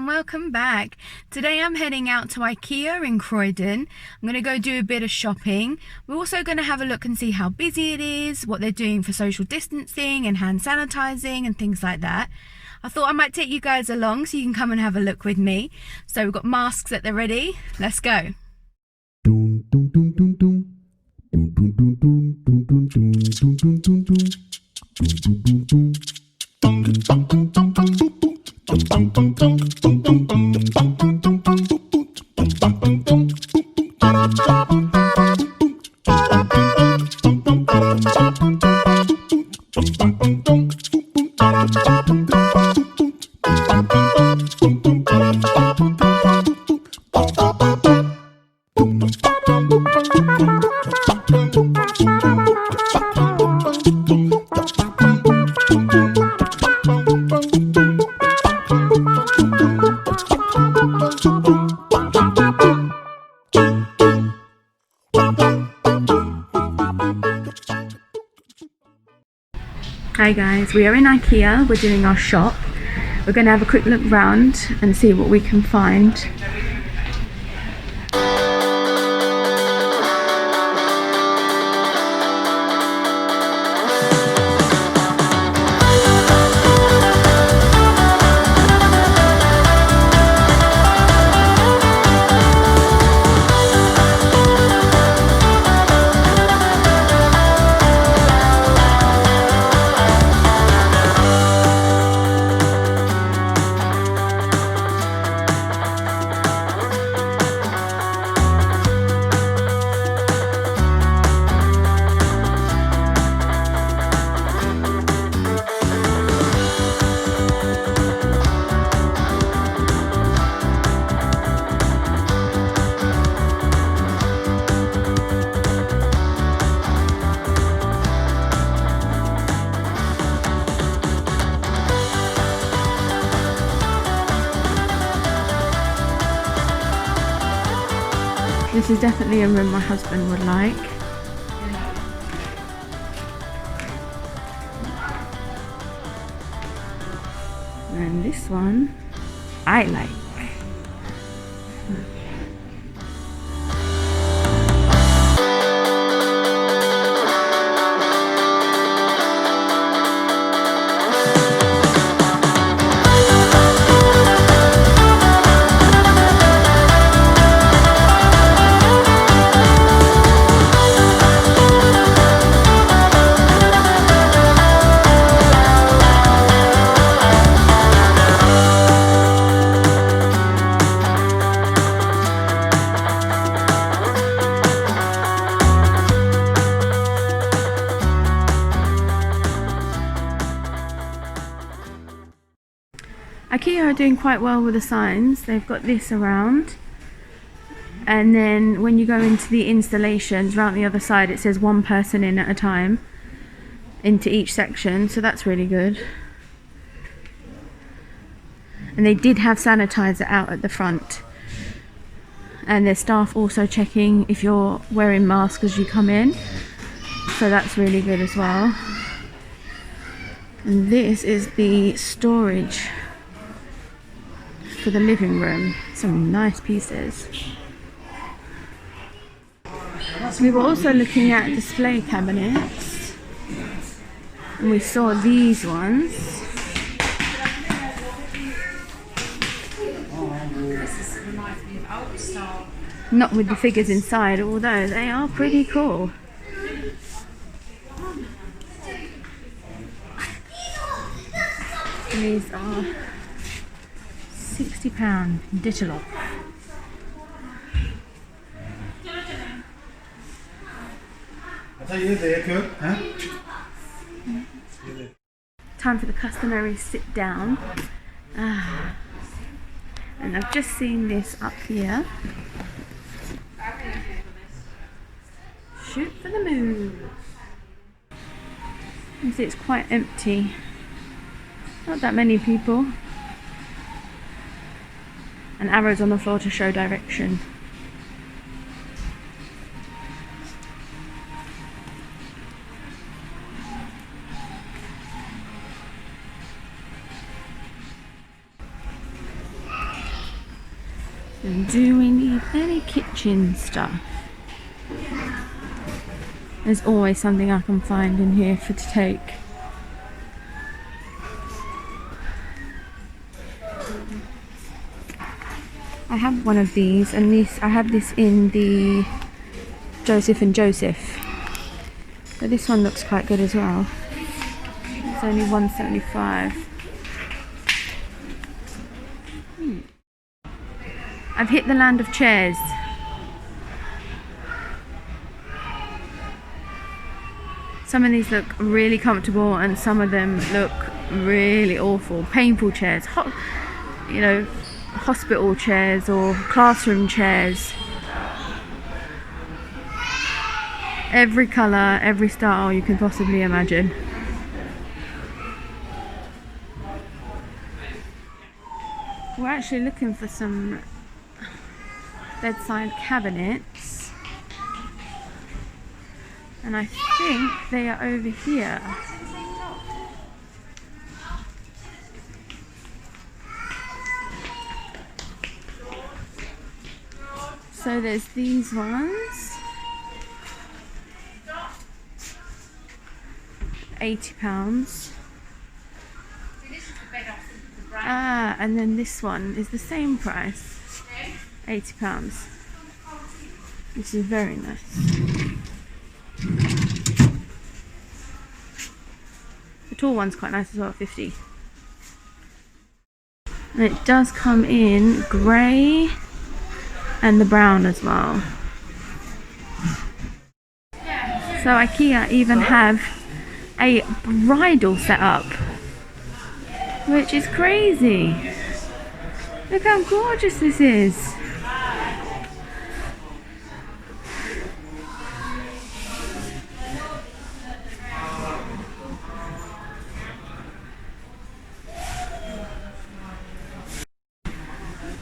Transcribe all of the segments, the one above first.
and welcome back. Today I'm heading out to Ikea in Croydon. I'm going to go do a bit of shopping. We're also going to have a look and see how busy it is, what they're doing for social distancing and hand sanitizing and things like that. I thought I might take you guys along so you can come and have a look with me. So we've got masks at the ready. Let's go. Hi guys, we are in Ikea, we're doing our shop. We're going to have a quick look round and see what we can find. This is definitely a room my husband would like. And this one I like. Ikea are doing quite well with the signs. They've got this around, and then when you go into the installations around the other side, it says one person in at a time into each section, so that's really good. And they did have sanitizer out at the front, and their staff also checking if you're wearing masks as you come in, so that's really good as well. And this is the storage for the living room. Some nice pieces. We were also looking at display cabinets, and we saw these ones. Not with the figures inside, although they are pretty cool. These are £60 digital. Time for the customary sit down. And I've just seen this up here. Shoot for the moon. You see it's quite empty. Not that many people. And arrows on the floor to show direction. Do we need any kitchen stuff? There's always something I can find in here to take. I have one of these, and I have this in the Joseph and Joseph. But this one looks quite good as well. It's only $1.75. I've hit the land of chairs. Some of these look really comfortable and some of them look really awful. Painful chairs, you know, hospital chairs or classroom chairs. Every colour, every style you can possibly imagine. We're actually looking for some bedside cabinets. And I think they are over here. So there's these ones. £80. Ah, and then this one is the same price. £80. This is very nice. The tall one's quite nice as well, 50. And it does come in grey and the brown as well. So Ikea even have a bridal setup, which is crazy. Look how gorgeous this is.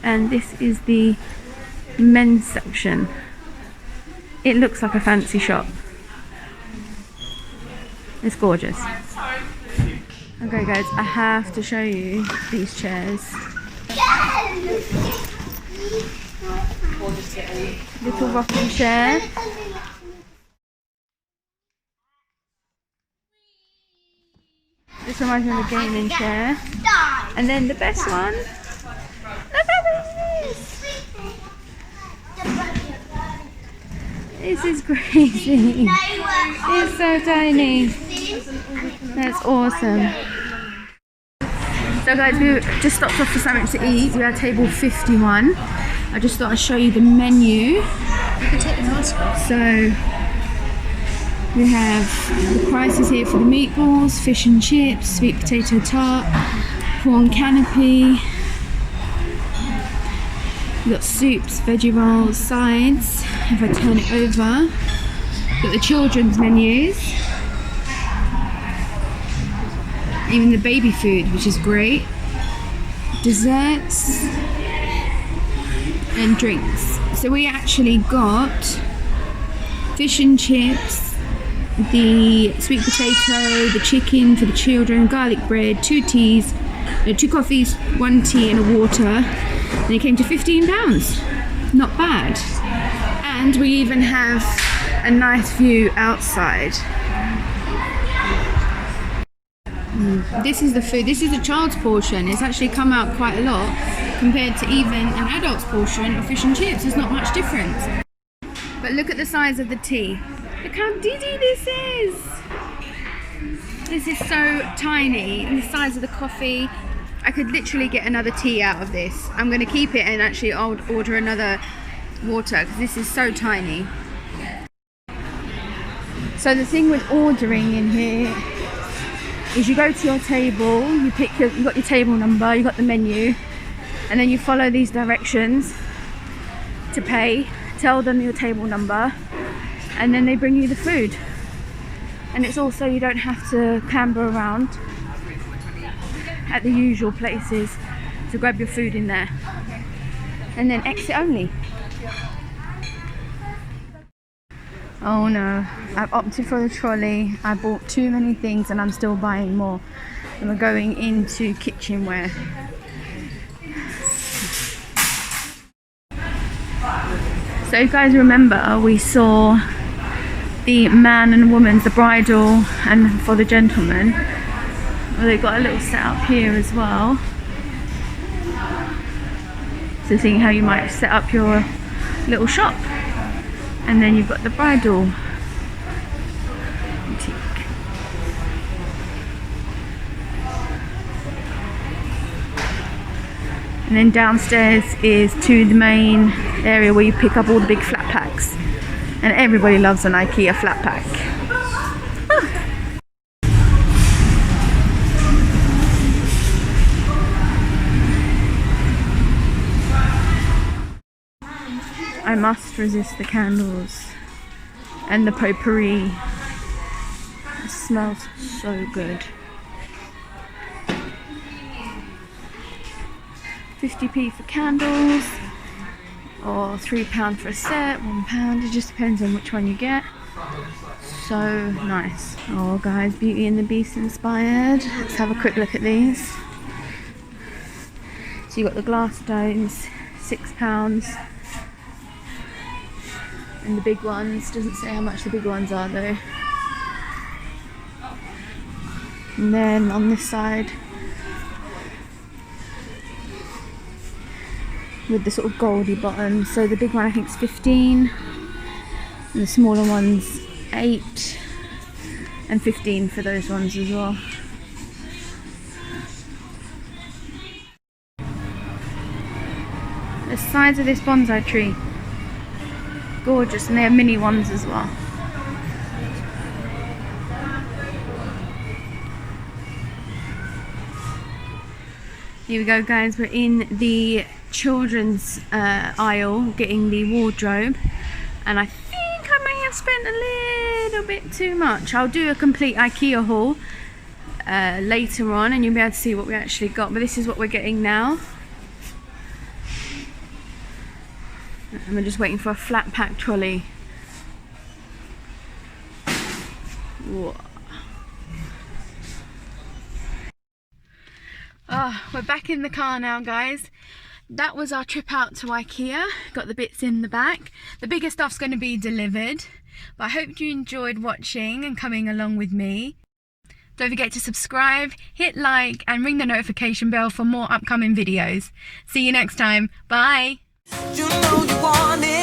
And this is the men's section. It looks like a fancy shop. It's gorgeous. Okay guys, I have to show you these chairs. Little rocking chair. This reminds me of a gaming chair. And then the best one. Look how big this is! This is crazy. It's so tiny. That's awesome. So guys, we just stopped off for something to eat. We're at table 51. I just thought I'd show you the menu. You can take the mask off. So we have the prices here for the meatballs, fish and chips, sweet potato tart, prawn canopy. We've got soups, veggie rolls, sides. If I turn it over, got the children's menus. Even the baby food, which is great. Desserts and drinks. So we actually got fish and chips, the sweet potato, the chicken for the children, garlic bread, 2 teas, 2 coffees, 1 tea and a water. And it came to £15. Not bad. And we even have a nice view outside. This is the food. This is the child's portion. It's actually come out quite a lot compared to even an adult's portion of fish and chips. There's not much difference. But look at the size of the tea. Look how diddy this is. This is so tiny. And the size of the coffee. I could literally get another tea out of this. I'm going to keep it and actually I'll order another water because this is so tiny. So the thing with ordering in here is you go to your table, you got your table number, you got the menu, and then you follow these directions to pay, tell them your table number, and then they bring you the food. And it's also, you don't have to clamber around at the usual places to grab your food in there. And then exit only. Oh no, I've opted for the trolley. I bought too many things and I'm still buying more. And we're going into kitchenware. So you guys remember we saw the man and woman's, the bridal and for the gentleman. Well, they've got a little setup here as well. So seeing how you might set up your little shop. And then you've got the bridal boutique. And then downstairs is to the main area where you pick up all the big flat packs. And everybody loves an Ikea flat pack. I must resist the candles and the potpourri. It smells so good. 50p for candles, or £3 for a set, £1. It just depends on which one you get. So nice. Oh guys, Beauty and the Beast inspired. Let's have a quick look at these. So you got the glass stones, £6. And the big ones, doesn't say how much the big ones are though. And then on this side, with the sort of goldy bottom, so the big one I think is 15, and the smaller one's 8, and 15 for those ones as well. The size of this bonsai tree, gorgeous, and they have mini ones as well. Here we go guys, we're in the children's aisle getting the wardrobe, and I think I may have spent a little bit too much. I'll do a complete Ikea haul later on and you'll be able to see what we actually got, but this is what we're getting now. And we're just waiting for a flat pack trolley. Whoa. We're back in the car now guys. That was our trip out to Ikea. Got the bits in the back. The bigger stuff's going to be delivered. But I hope you enjoyed watching and coming along with me. Don't forget to subscribe, hit like and ring the notification bell for more upcoming videos. See you next time. Bye. You know you want it.